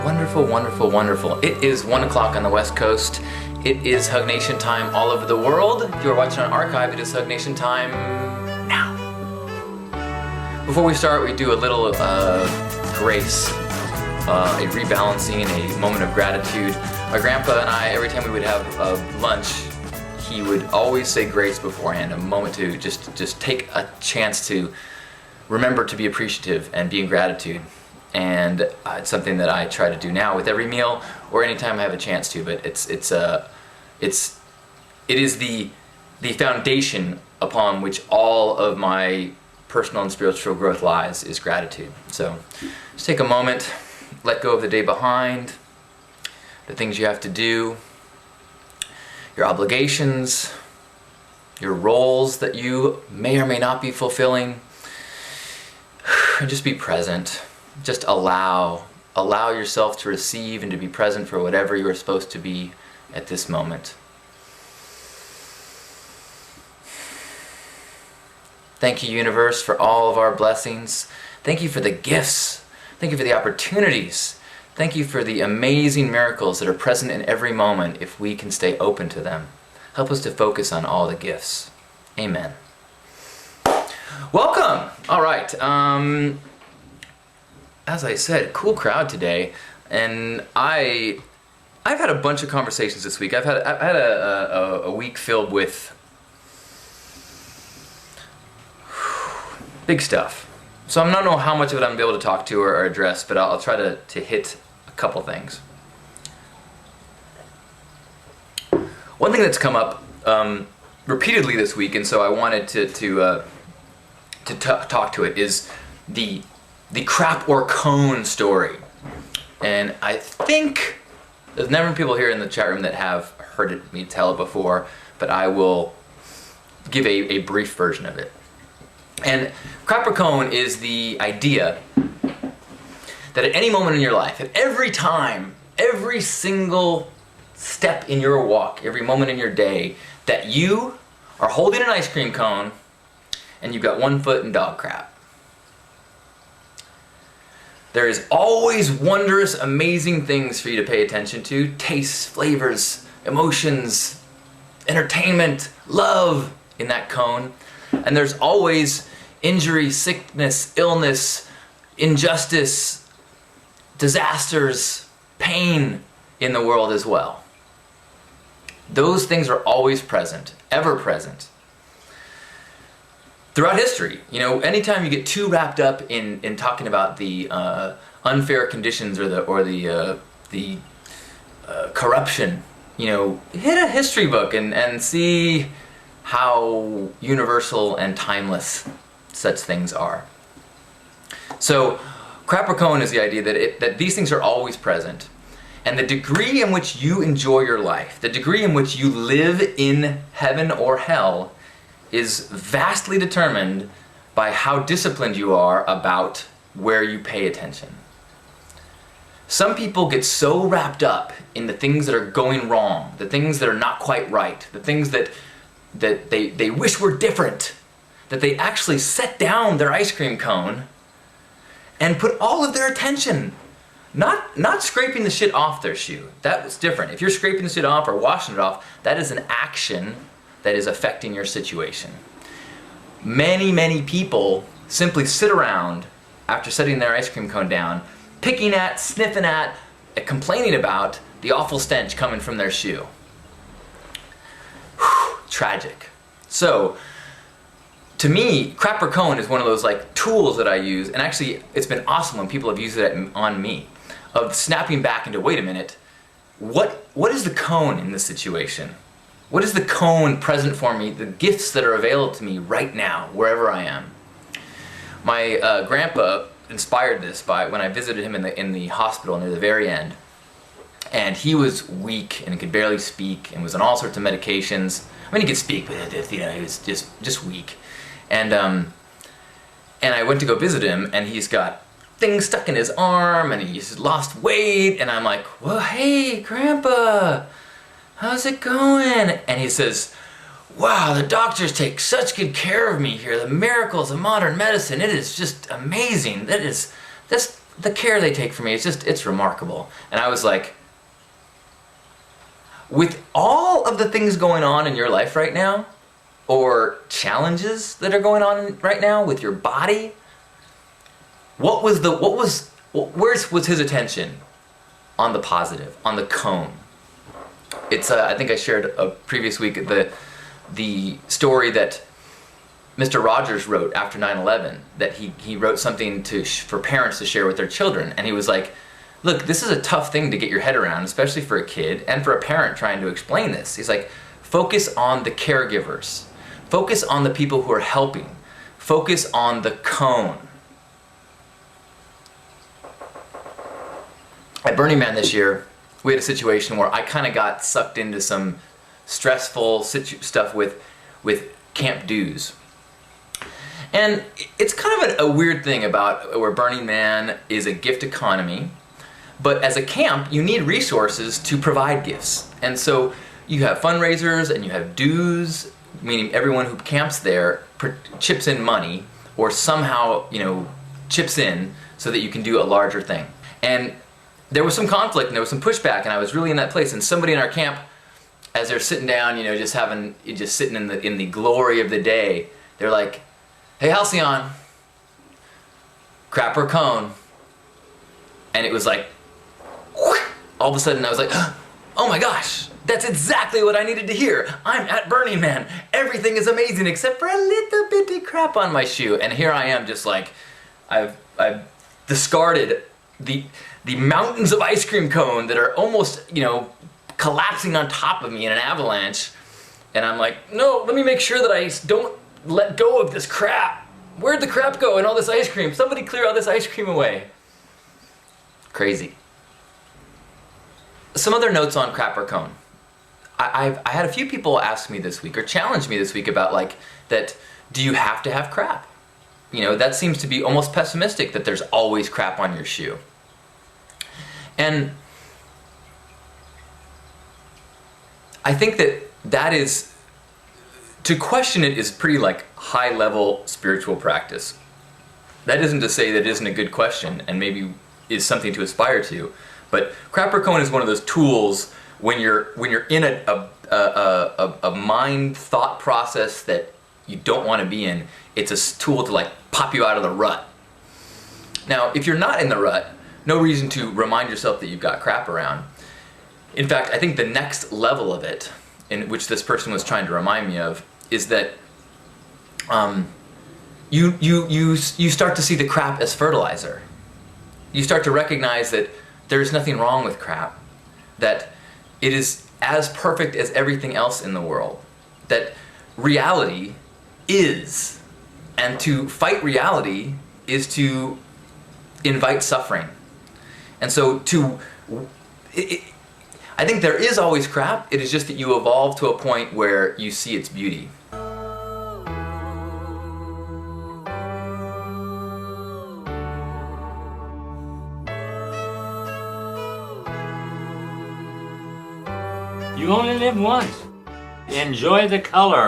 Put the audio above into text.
Wonderful, wonderful, wonderful. It is 1 o'clock on the West Coast. It is HugNation time all over the world. If you are watching on archive, it is HugNation time now. Before we start, we do a little grace, a rebalancing, a moment of gratitude. My grandpa and I, every time we would have lunch, he would always say grace beforehand, a moment to just take a chance to remember to be appreciative and be in gratitude. And it's something that I try to do now with every meal or anytime I have a chance to. But it is the foundation upon which all of my personal and spiritual growth lies is gratitude. So just take a moment, let go of the day behind, the things you have to do, your obligations, your roles that you may or may not be fulfilling, and just be present. Just allow yourself to receive and to be present for whatever you are supposed to be at this moment. Thank you, universe, for all of our blessings. Thank you for the gifts. Thank you for the opportunities. Thank you for the amazing miracles that are present in every moment if we can stay open to them. Help us to focus on all the gifts. Amen. Welcome. All right. As I said, cool crowd today, and I've had a bunch of conversations this week. I've had a week filled with big stuff. So I don't know how much of it I'm going to be able to talk to or address, but I'll try to hit a couple things. One thing that's come up repeatedly this week, and so I wanted to talk to it, is the crap or cone story. And I think there's never people here in the chat room that have heard me tell it before, but I will give a brief version of it. And crap or cone is the idea that at any moment in your life, at every time, every single step in your walk, every moment in your day, that you are holding an ice cream cone and you've got one foot in dog crap. There is always wondrous, amazing things for you to pay attention to. Tastes, flavors, emotions, entertainment, love in that cone. And there's always injury, sickness, illness, injustice, disasters, pain in the world as well. Those things are always present, ever present. Throughout history, anytime you get too wrapped up in talking about the unfair conditions or the corruption, hit a history book and see how universal and timeless such things are. So, crap or cone is the idea that these things are always present, and the degree in which you enjoy your life, the degree in which you live in heaven or hell, is vastly determined by how disciplined you are about where you pay attention. Some people get so wrapped up in the things that are going wrong, the things that are not quite right, the things that they wish were different, that they actually set down their ice cream cone and put all of their attention, not scraping the shit off their shoe. That was different. If you're scraping the shit off or washing it off, that is an action that is affecting your situation. Many, many people simply sit around after setting their ice cream cone down, picking at, sniffing at, and complaining about the awful stench coming from their shoe. Whew, tragic. So, to me, crap or cone is one of those tools that I use, and actually it's been awesome when people have used it on me, of snapping back into, wait a minute, what is the cone in this situation? What is the cone present for me, the gifts that are available to me right now, wherever I am? My grandpa inspired this by when I visited him in the hospital near the very end. And he was weak and could barely speak and was on all sorts of medications. I mean, he could speak, but he was just weak. And I went to go visit him, and he's got things stuck in his arm, and he's lost weight. And I'm like, well, hey, Grandpa, how's it going? And he says, wow, the doctors take such good care of me here. The miracles of modern medicine, it is just amazing. the care they take for me, it's remarkable. And I was like, with all of the things going on in your life right now, or challenges that are going on right now with your body, where was his attention? On the positive, on the cone. It's I think I shared a previous week the story that Mr. Rogers wrote after 9/11, that he wrote something for parents to share with their children, and he was like, look, this is a tough thing to get your head around, especially for a kid and for a parent trying to explain this. He's like, focus on the caregivers, focus on the people who are helping, focus on the cone. At Burning Man this year, we had a situation where I kind of got sucked into some stressful stuff with camp dues. And it's kind of a weird thing about where Burning Man is a gift economy, but as a camp, you need resources to provide gifts. And so you have fundraisers and you have dues, meaning everyone who camps there chips in money or somehow, chips in so that you can do a larger thing. And there was some conflict and there was some pushback, and I was really in that place. And somebody in our camp, as they're sitting down, just sitting in the glory of the day, they're like, "Hey, Halcyon, crap or cone?" And it was like, all of a sudden I was like, oh my gosh, that's exactly what I needed to hear. I'm at Burning Man. Everything is amazing except for a little bitty crap on my shoe. And here I am, just like, I've discarded the mountains of ice cream cone that are almost, collapsing on top of me in an avalanche. And I'm like, no, let me make sure that I don't let go of this crap. Where'd the crap go and all this ice cream? Somebody clear all this ice cream away. Crazy. Some other notes on crap or cone. I had a few people ask me this week, or challenge me this week, about that, do you have to have crap? That seems to be almost pessimistic, that there's always crap on your shoe. And I think that is, to question it is pretty high level spiritual practice. That isn't to say that it isn't a good question and maybe is something to aspire to, but crap or cone is one of those tools when you're in a mind thought process that you don't want to be in. It's a tool to pop you out of the rut. Now, if you're not in the rut, no reason to remind yourself that you've got crap around. In fact, I think the next level of it, in which this person was trying to remind me of, is that you start to see the crap as fertilizer. You start to recognize that there's nothing wrong with crap, that it is as perfect as everything else in the world, that reality is, and to fight reality is to invite suffering. And so I think there is always crap, it is just that you evolve to a point where you see its beauty. You only live once. Enjoy the color.